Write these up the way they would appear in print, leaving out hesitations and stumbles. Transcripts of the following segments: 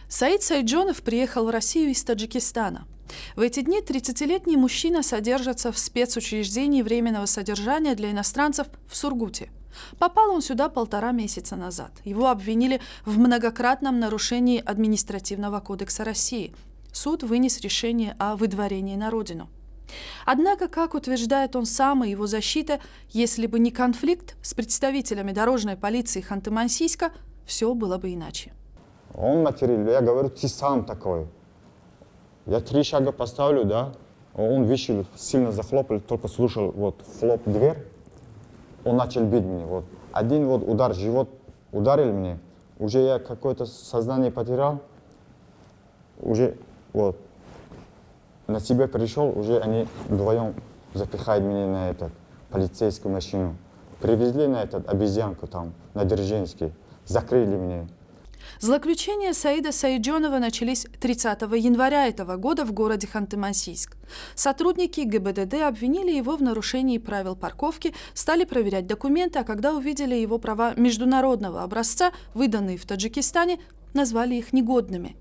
Саид Сайджонов приехал в Россию из Таджикистана. В эти дни 30-летний мужчина содержится в спецучреждении временного содержания для иностранцев в Сургуте. Попал он сюда 1,5 месяца назад. Его обвинили в многократном нарушении административного кодекса России. Суд вынес решение о выдворении на родину. Однако, как утверждает он сам и его защита, если бы не конфликт с представителями дорожной полиции Ханты-Мансийска, все было бы иначе. Он материл, я говорю, ты сам такой. Я 3 шага поставлю, да, он вышел, сильно захлопал, только слушал, вот, хлоп дверь, он начал бить меня, вот. Один вот удар, живот ударил меня, уже я какое-то сознание потерял, уже, вот, на себя пришел, уже они вдвоем запихают меня на этот, полицейскую машину. Привезли на этот обезьянку там, на Дзержинский, закрыли меня. Злоключения Саида Сайджонова начались 30 января этого года в городе Ханты-Мансийск. Сотрудники ГИБДД обвинили его в нарушении правил парковки, стали проверять документы, а когда увидели его права международного образца, выданные в Таджикистане, назвали их негодными.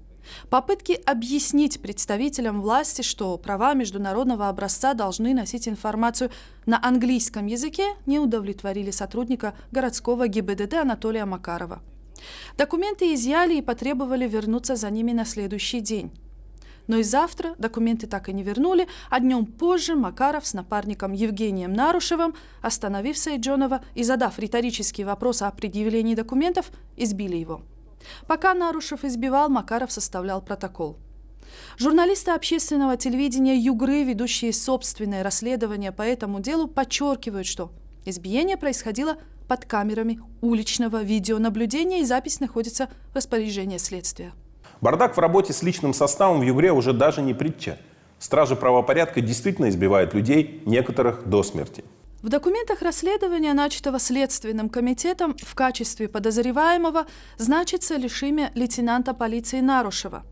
Попытки объяснить представителям власти, что права международного образца должны носить информацию на английском языке, не удовлетворили сотрудника городского ГИБДД Анатолия Макарова. Документы изъяли и потребовали вернуться за ними на следующий день. Но и завтра документы так и не вернули, а днем позже Макаров с напарником Евгением Нарушевым, остановив Сайджонова и задав риторический вопрос о предъявлении документов, избили его. Пока Нарушев избивал, Макаров составлял протокол. Журналисты общественного телевидения Югры, ведущие собственное расследование по этому делу, подчеркивают, что избиение происходило под камерами уличного видеонаблюдения, и запись находится в распоряжении следствия. Бардак в работе с личным составом в Югре уже даже не притча. Стражи правопорядка действительно избивают людей, некоторых до смерти. В документах расследования, начатого Следственным комитетом, в качестве подозреваемого значится лишь имя лейтенанта полиции Нарушева,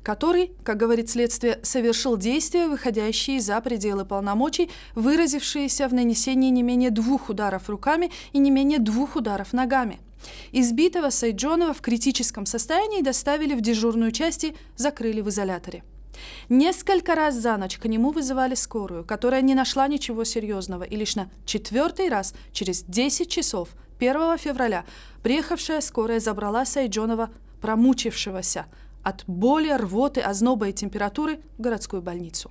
который, как говорит следствие, совершил действия, выходящие за пределы полномочий, выразившиеся в нанесении не менее 2 ударов руками и не менее 2 ударов ногами. Избитого Сайджонова в критическом состоянии доставили в дежурную часть и закрыли в изоляторе. Несколько раз за ночь к нему вызывали скорую, которая не нашла ничего серьезного, и лишь на 4-й раз, через 10 часов, 1 февраля, приехавшая скорая забрала Сайджонова, промучившегося от боли, рвоты, озноба и температуры, в городскую больницу.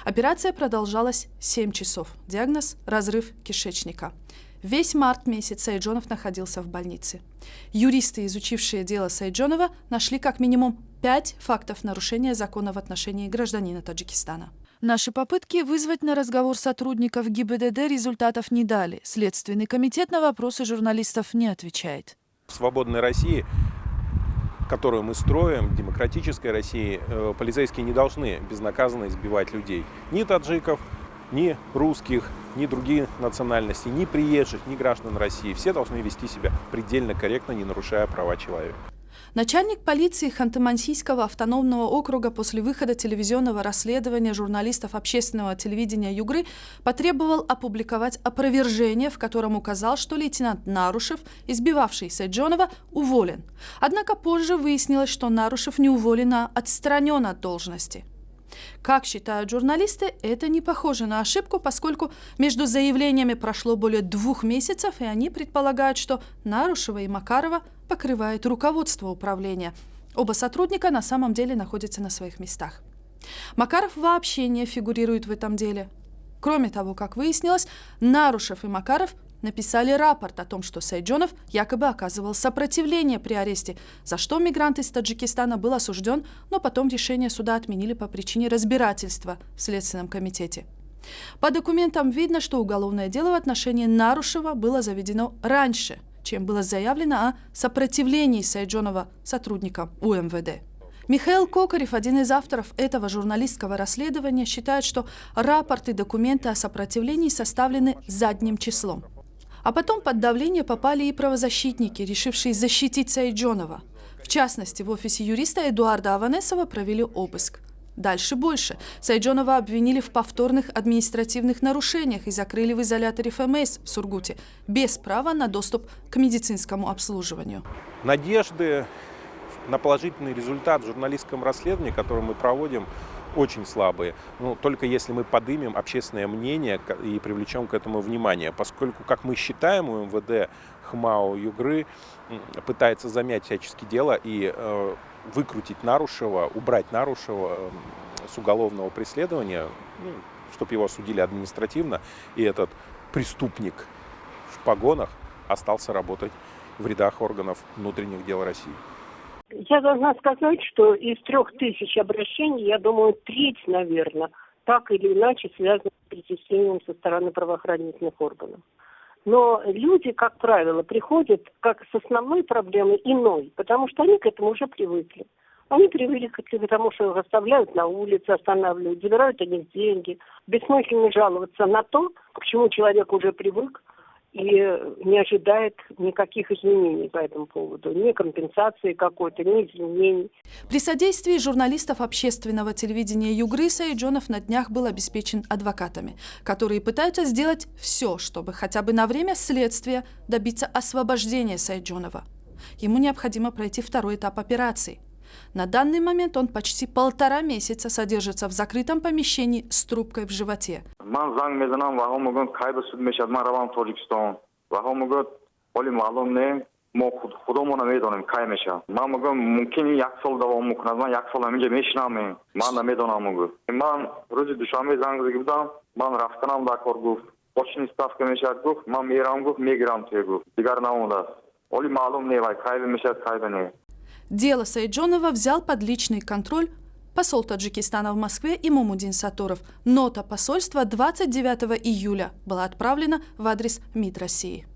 Операция продолжалась 7 часов. Диагноз – разрыв кишечника. Весь март месяц Сайджонов находился в больнице. Юристы, изучившие дело Сайджонова, нашли как минимум 5 фактов нарушения закона в отношении гражданина Таджикистана. Наши попытки вызвать на разговор сотрудников ГИБДД результатов не дали. Следственный комитет на вопросы журналистов не отвечает. В свободной России, которую мы строим, демократической России, полицейские не должны безнаказанно избивать людей. Ни таджиков, ни русских, ни других национальностей, ни приезжих, ни граждан России. Все должны вести себя предельно корректно, не нарушая права человека. Начальник полиции Ханты-Мансийского автономного округа после выхода телевизионного расследования журналистов общественного телевидения Югры потребовал опубликовать опровержение, в котором указал, что лейтенант Нарушев, избивавший Сайджонова, уволен. Однако позже выяснилось, что Нарушев не уволен, а отстранен от должности. Как считают журналисты, это не похоже на ошибку, поскольку между заявлениями прошло более 2 месяцев, и они предполагают, что Нарушева и Макарова покрывает руководство управления. Оба сотрудника на самом деле находятся на своих местах. Макаров вообще не фигурирует в этом деле. Кроме того, как выяснилось, Нарушев и Макаров написали рапорт о том, что Сайджонов якобы оказывал сопротивление при аресте, за что мигрант из Таджикистана был осужден, но потом решение суда отменили по причине разбирательства в Следственном комитете. По документам видно, что уголовное дело в отношении Нарушева было заведено раньше, чем было заявлено о сопротивлении Сайджонова сотрудникам УМВД. Михаил Кокарев, один из авторов этого журналистского расследования, считает, что рапорты и документы о сопротивлении составлены задним числом. А потом под давление попали и правозащитники, решившие защитить Сайджонова. В частности, в офисе юриста Эдуарда Аванесова провели обыск. Дальше больше. Сайджонова обвинили в повторных административных нарушениях и закрыли в изоляторе ФМС в Сургуте без права на доступ к медицинскому обслуживанию. Надежды на положительный результат в журналистском расследовании, которое мы проводим, очень слабые. Но только если мы поднимем общественное мнение и привлечем к этому внимание. Поскольку, как мы считаем, у МВД ХМАО Югры пытается замять всячески дело и выкрутить Нарушева, убрать Нарушева с уголовного преследования, чтобы его осудили административно, и этот преступник в погонах остался работать в рядах органов внутренних дел России. Я должна сказать, что из 3000 обращений, я думаю, треть, наверное, так или иначе связаны с притеснением со стороны правоохранительных органов. Но люди, как правило, приходят как с основной проблемой иной, потому что они к этому уже привыкли. Они привыкли к тому, что их оставляют на улице, останавливают, забирают у них деньги. Бессмысленно жаловаться на то, к чему человек уже привык, и не ожидает никаких изменений по этому поводу. Ни компенсации какой-то, ни изменений. При содействии журналистов общественного телевидения Югры Саиджонов на днях был обеспечен адвокатами, которые пытаются сделать все, чтобы хотя бы на время следствия добиться освобождения Саиджонова. Ему необходимо пройти второй этап операции. На данный момент он почти 1,5 месяца содержится в закрытом помещении с трубкой в животе. Дело Саиджонова взял под личный контроль посол Таджикистана в Москве Имомудин Саторов. Нота посольства 29 июля была отправлена в адрес МИД России.